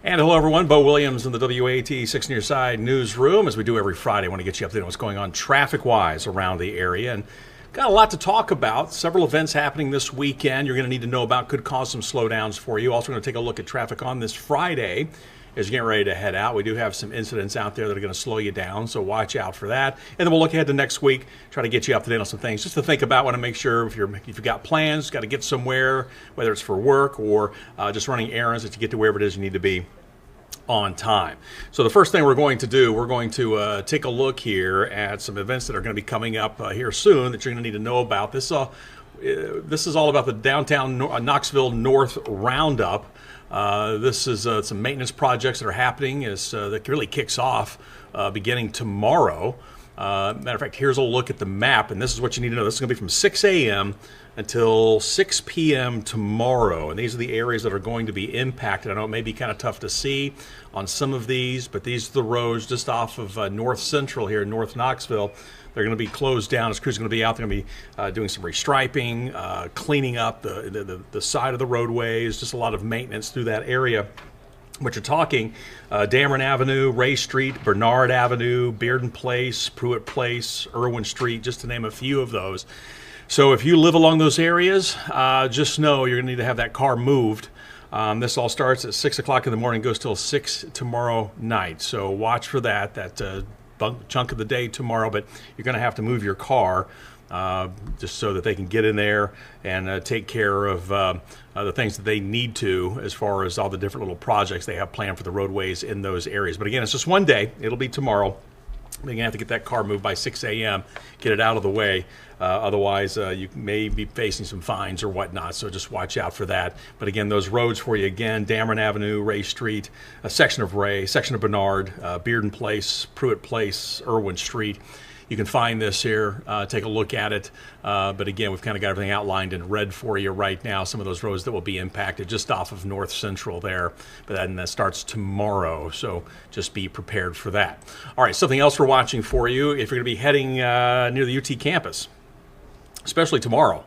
And hello, everyone. Bo Williams in the WATE 6 on Your Side newsroom. As we do every Friday, I want to get you updated on what's going on traffic-wise around the area. And got a lot to talk about. Several events happening this weekend you're going to need to know about. Could cause some slowdowns for you. Also going to take a look at traffic on this Friday as you're getting ready to head out. We do have some incidents out there that are going to slow you down, so watch out for that. And then we'll look ahead to next week, try to get you up to date on some things just to think about. Want to make sure if you've got plans, got to get somewhere, whether it's for work or just running errands, that you get to wherever it is you need to be on time. So the first thing we're going to do, we're going to take a look here at some events that are going to be coming up here soon that you're going to need to know about. This is all about the downtown Knoxville North Roundup. This is some maintenance projects that are happening that really kicks off beginning tomorrow. Matter of fact, here's a look at the map, and this is what you need to know. This is going to be from 6 a.m. until 6 p.m. tomorrow, and these are the areas that are going to be impacted. I know it may be kind of tough to see on some of these, but these are the roads just off of North Central here in North Knoxville. They're going to be closed down. This crew's going to be out there, going to be doing some restriping, cleaning up the side of the roadways, just a lot of maintenance through that area. But you're talking Dameron Avenue, Ray Street, Bernard Avenue, Bearden Place, Pruitt Place, Irwin Street, just to name a few of those. So if you live along those areas, just know you're going to need to have that car moved. This all starts at 6 o'clock in the morning, goes till 6 tomorrow night. So watch for that chunk of the day tomorrow, but you're going to have to move your car just so that they can get in there and take care of the things that they need to as far as all the different little projects they have planned for the roadways in those areas. But again, it's just one day. It'll be tomorrow. You're going to have to get that car moved by 6 a.m., get it out of the way. Otherwise, you may be facing some fines or whatnot, so just watch out for that. But again, those roads for you, again, Dameron Avenue, Ray Street, a section of Ray, section of Bernard, Bearden Place, Pruitt Place, Irwin Street. You can find this here, take a look at it. But again, we've kind of got everything outlined in red for you right now. Some of those roads that will be impacted just off of North Central there. But then that starts tomorrow, so just be prepared for that. All right, something else we're watching for you. If you're going to be heading near the UT campus, especially tomorrow,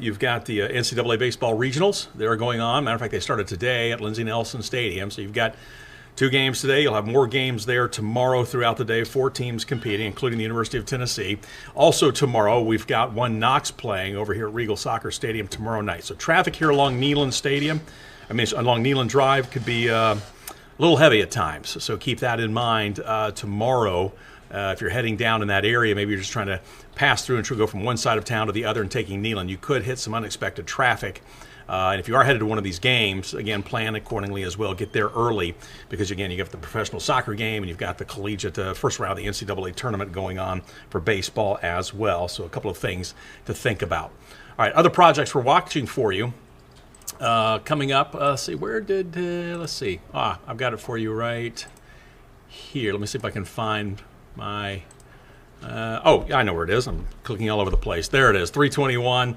you've got the NCAA baseball regionals. They're going on. Matter of fact, they started today at Lindsey Nelson Stadium. So you've got 2 games today. You'll have more games there tomorrow throughout the day. 4 teams competing, including the University of Tennessee. Also tomorrow, we've got one Knox playing over here at Regal Soccer Stadium tomorrow night. So traffic here along Neyland along Neyland Drive could be a little heavy at times. So keep that in mind tomorrow. If you're heading down in that area, maybe you're just trying to pass through and go from one side of town to the other and taking Neyland, you could hit some unexpected traffic. And if you are headed to one of these games, again, plan accordingly as well. Get there early because, again, you have the professional soccer game and you've got the collegiate first round of the NCAA tournament going on for baseball as well. So a couple of things to think about. All right, other projects we're watching for you coming up. Let's see, let's see. I've got it for you right here. Let me see if I can find my... I know where it is. I'm clicking all over the place. There it is, 321.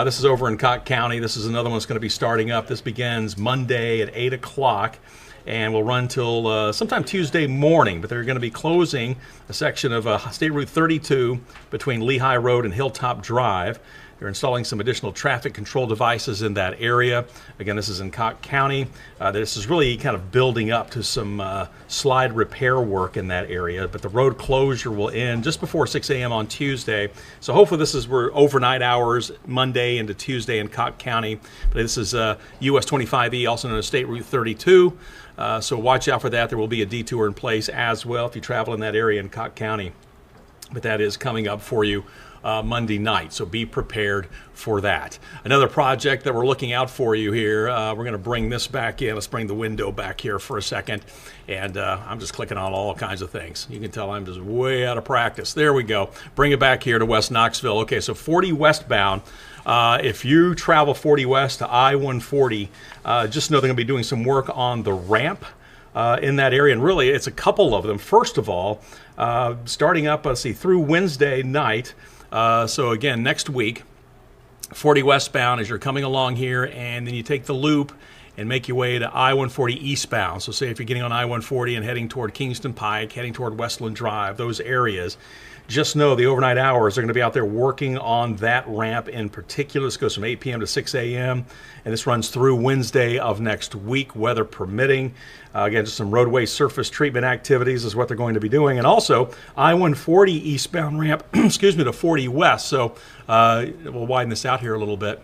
This is over in Cocke County. This is another one that's going to be starting up. This begins Monday at 8 o'clock and will run till sometime Tuesday morning. But they're going to be closing a section of State Route 32 between Lehigh Road and Hilltop Drive. They're installing some additional traffic control devices in that area. Again, this is in Cocke County. This is really kind of building up to some slide repair work in that area, but the road closure will end just before 6 a.m. on Tuesday. So hopefully this is where overnight hours, Monday into Tuesday in Cocke County. But this is US 25E, also known as State Route 32. So watch out for that. There will be a detour in place as well if you travel in that area in Cocke County. But that is coming up for you Monday night, so be prepared for that. Another project that we're looking out for you here, we're going to bring this back in. Let's bring the window back here for a second, and I'm just clicking on all kinds of things. You can tell I'm just way out of practice. There we go. Bring it back here to West Knoxville. Okay, so 40 westbound. If you travel 40 west to I-140, just know they're going to be doing some work on the ramp in that area, and really it's a couple of them. First of all, starting up, through Wednesday night. So again, next week, 40 westbound as you're coming along here, and then you take the loop and make your way to I-140 eastbound. So say if you're getting on I-140 and heading toward Kingston Pike, heading toward Westland Drive, those areas, just know the overnight hours are going to be out there working on that ramp in particular. This goes from 8 p.m. to 6 a.m., and this runs through Wednesday of next week, weather permitting. Again, just some roadway surface treatment activities is what they're going to be doing. And also, I-140 eastbound ramp, excuse me, to 40 west. So we'll widen this out here a little bit.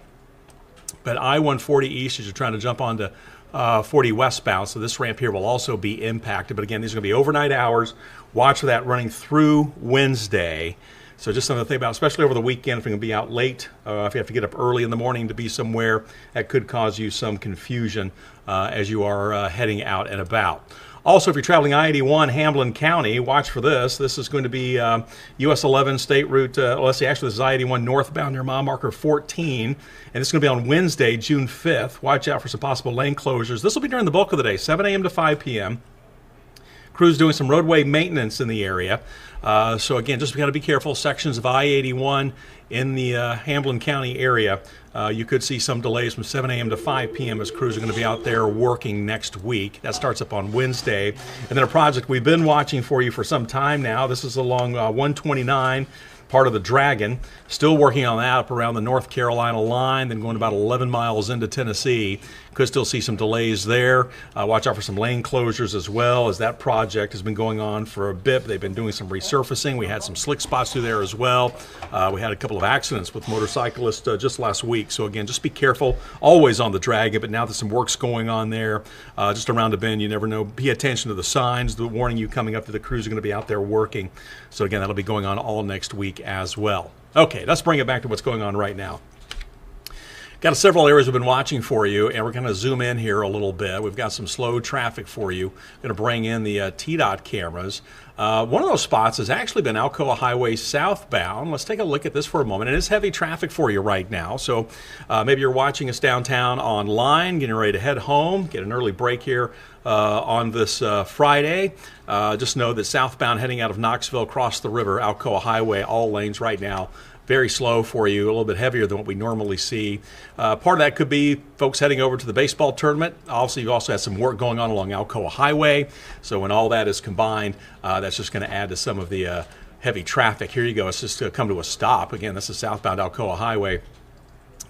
But I-140 east, as you're trying to jump onto 40 westbound, so this ramp here will also be impacted. But again, these are going to be overnight hours. Watch for that running through Wednesday. So just something to think about, especially over the weekend, if you're going to be out late, if you have to get up early in the morning to be somewhere, that could cause you some confusion as you are heading out and about. Also, if you're traveling I-81 Hamlin County, watch for this. This is going to be US 11 State Route, let's see, actually this is I-81 northbound near mile marker 14, and it's going to be on Wednesday, June 5th. Watch out for some possible lane closures. This will be during the bulk of the day, 7 a.m. to 5 p.m. Crews doing some roadway maintenance in the area. So again, just got to be careful. Sections of I-81 in the Hamlin County area, you could see some delays from 7 a.m. to 5 p.m. as crews are going to be out there working next week. That starts up on Wednesday. And then a project we've been watching for you for some time now. This is along 129. Part of the Dragon, still working on that up around the North Carolina line, then going about 11 miles into Tennessee. Could still see some delays there. Watch out for some lane closures as well, as that project has been going on for a bit. They've been doing some resurfacing. We had some slick spots through there as well. We had a couple of accidents with motorcyclists just last week. So again, just be careful, always on the Dragon, but now that some work's going on there, just around a bend, you never know. Pay attention to the signs, the warning you coming up that the crews are going to be out there working. So again, that'll be going on all next week as well. Okay, let's bring it back to what's going on right now. Got several areas we've been watching for you, and we're going to zoom in here a little bit. We've got some slow traffic for you. Going to bring in the TDOT cameras. One of those spots has actually been Alcoa Highway southbound. Let's take a look at this for a moment. It is heavy traffic for you right now, so maybe you're watching us downtown online, getting ready to head home, get an early break here on this Friday. Just know that southbound heading out of Knoxville across the river, Alcoa Highway, all lanes right now, very slow for you, a little bit heavier than what we normally see. Part of that could be folks heading over to the baseball tournament. Obviously, you also have some work going on along Alcoa Highway. So when all that is combined, that's just going to add to some of the heavy traffic. Here you go. It's just come to a stop. Again, this is southbound Alcoa Highway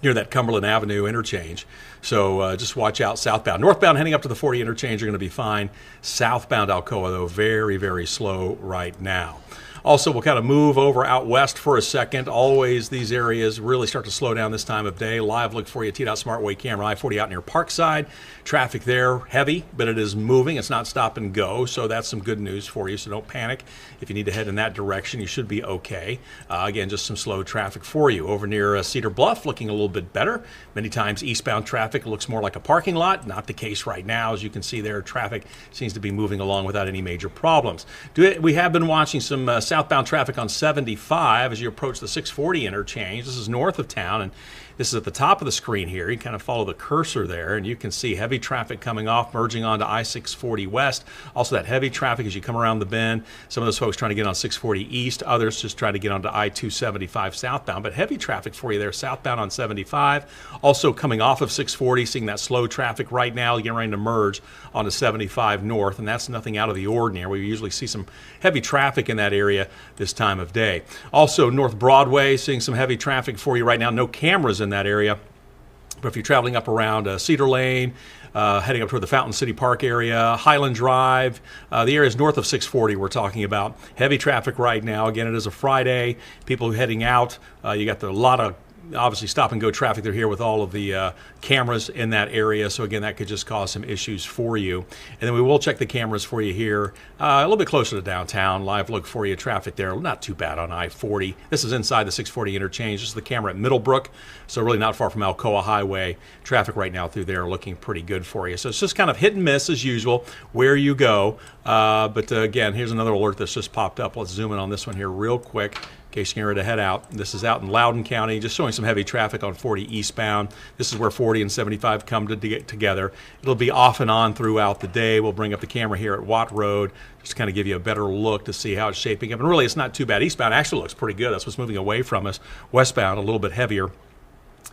near that Cumberland Avenue interchange. So just watch out southbound. Northbound heading up to the 40 interchange are going to be fine. Southbound Alcoa, though, very, very slow right now. Also, we'll kind of move over out west for a second. Always these areas really start to slow down this time of day. Live look for you, TDOT SmartWay camera, I-40 out near Parkside. Traffic there, heavy, but it is moving. It's not stop and go, so that's some good news for you. So don't panic. If you need to head in that direction, you should be okay. Again, just some slow traffic for you. Over near Cedar Bluff, looking a little bit better. Many times eastbound traffic looks more like a parking lot. Not the case right now. As you can see there, traffic seems to be moving along without any major problems. We have been watching some southbound traffic on 75 as you approach the 640 interchange. This is north of town, and this is at the top of the screen here. You kind of follow the cursor there, and you can see heavy traffic coming off, merging onto I-640 west. Also that heavy traffic as you come around the bend. Some of those folks trying to get on 640 east, others just trying to get onto I-275 southbound. But heavy traffic for you there, southbound on 75. Also coming off of 640, seeing that slow traffic right now, getting ready to merge onto 75 north, and that's nothing out of the ordinary. We usually see some heavy traffic in that area this time of day. Also North Broadway, seeing some heavy traffic for you right now. No cameras in that area, but if you're traveling up around Cedar Lane, heading up toward the Fountain City Park area, Highland Drive, the areas north of 640 we're talking about. Heavy traffic right now. Again, it is a Friday. People heading out, you got a lot of obviously stop and go traffic. They're here with all of the cameras in that area. So again, that could just cause some issues for you. And then we will check the cameras for you here a little bit closer to downtown. Live look for you, traffic there. Not too bad on I-40. This is inside the 640 interchange. This is the camera at Middlebrook. So really not far from Alcoa Highway. Traffic right now through there looking pretty good for you. So it's just kind of hit and miss as usual where you go. But again, here's another alert that's just popped up. Let's zoom in on this one here real quick, in case you're ready to head out. This is out in Loudoun County, just showing some heavy traffic on 40 eastbound. This is where 40 and 75 come to get together. It'll be off and on throughout the day. We'll bring up the camera here at WATE Road, just to kind of give you a better look to see how it's shaping up. And really, it's not too bad. Eastbound actually looks pretty good. That's what's moving away from us. Westbound, a little bit heavier.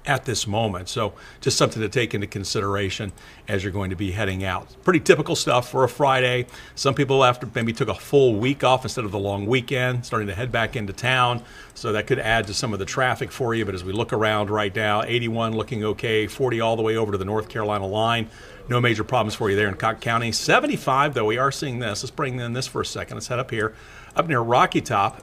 at this moment. So just something to take into consideration as you're going to be heading out. Pretty typical stuff for a Friday. Some people after maybe took a full week off instead of the long weekend, starting to head back into town. So that could add to some of the traffic for you. But as we look around right now, 81 looking okay, 40 all the way over to the North Carolina line. No major problems for you there in Cock County. 75, though, we are seeing this. Let's bring in this for a second. Let's head up here, up near Rocky Top.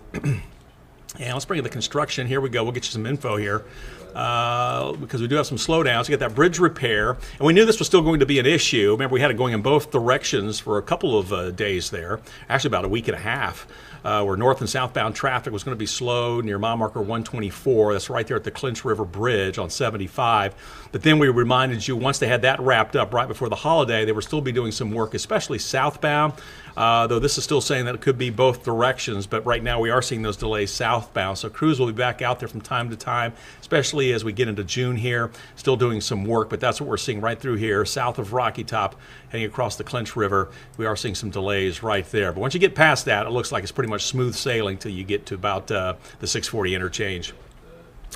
And let's bring in the construction. Here we go. We'll get you some info here because we do have some slowdowns. We got that bridge repair. And we knew this was still going to be an issue. Remember, we had it going in both directions for a couple of days there, actually about a week and a half, where north and southbound traffic was going to be slow near mile marker 124. That's right there at the Clinch River Bridge on 75. But then we reminded you once they had that wrapped up right before the holiday, they would still be doing some work, especially southbound. Though this is still saying that it could be both directions, but right now we are seeing those delays southbound. So crews will be back out there from time to time, especially as we get into June here, still doing some work, but that's what we're seeing right through here, south of Rocky Top, heading across the Clinch River. We are seeing some delays right there. But once you get past that, it looks like it's pretty much smooth sailing till you get to about the 640 interchange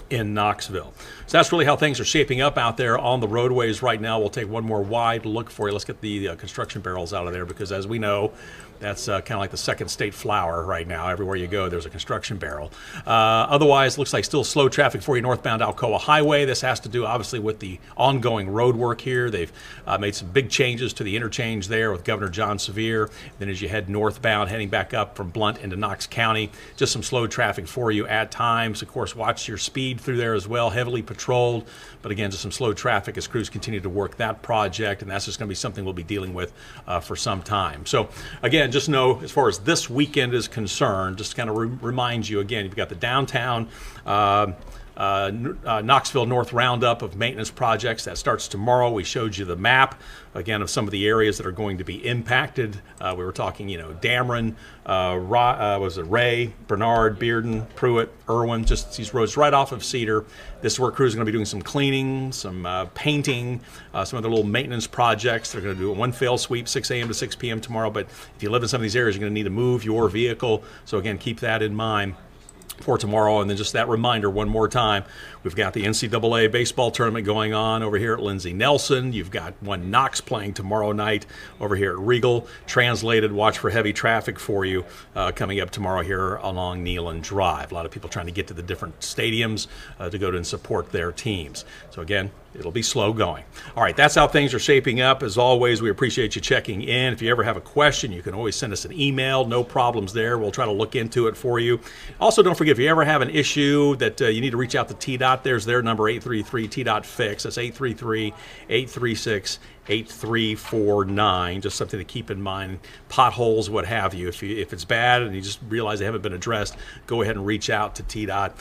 in Knoxville. So that's really how things are shaping up out there on the roadways right now. We'll take one more wide look for you. Let's get the construction barrels out of there because, as we know, that's kind of like the second state flower right now. Everywhere you go, there's a construction barrel. Otherwise, looks like still slow traffic for you northbound Alcoa Highway. This has to do, obviously, with the ongoing road work here. They've made some big changes to the interchange there with Governor John Sevier. Then as you head northbound, heading back up from Blount into Knox County, just some slow traffic for you at times. Of course, watch your speed through there as well, heavily patrolled. But again, just some slow traffic as crews continue to work that project, and that's just going to be something we'll be dealing with for some time. So again, just know as far as this weekend is concerned, just to kind of remind you again, you've got the downtown Knoxville North roundup of maintenance projects that starts tomorrow. We showed you the map again of some of the areas that are going to be impacted. We were talking, Dameron, was it Ray, Bernard, Bearden, Pruitt, Irwin, just these roads right off of Cedar. This is where crews are going to be doing some cleaning, some painting, some other little maintenance projects. They're going to do a one fail sweep 6 a.m. to 6 p.m. tomorrow. But if you live in some of these areas, you're going to need to move your vehicle. So again, keep that in mind for tomorrow. And then just that reminder one more time, we've got the NCAA baseball tournament going on over here at Lindsey Nelson. You've got one Knox playing tomorrow night over here at Regal. Translated, watch for heavy traffic for you coming up tomorrow here along Neyland Drive. A lot of people trying to get to the different stadiums to go to and support their teams. So again, it'll be slow going. All right, that's how things are shaping up. As always, we appreciate you checking in. If you ever have a question, you can always send us an email. No problems there. We'll try to look into it for you. Also, don't forget, if you ever have an issue that you need to reach out to TDOT, there's their number, 833-TDOT-FIX. That's 833-836-8349. Just something to keep in mind. Potholes, what have you. If it's bad and you just realize they haven't been addressed, go ahead and reach out to TDOT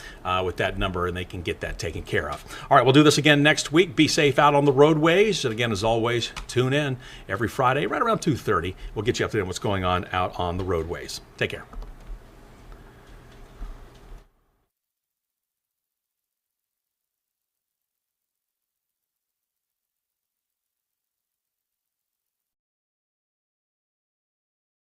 with that number, and they can get that taken care of. All right, we'll do this again next week. Be safe out on the roadways. And again, as always, tune in every Friday right around 2:30. We'll get you up to date on what's going on out on the roadways. Take care.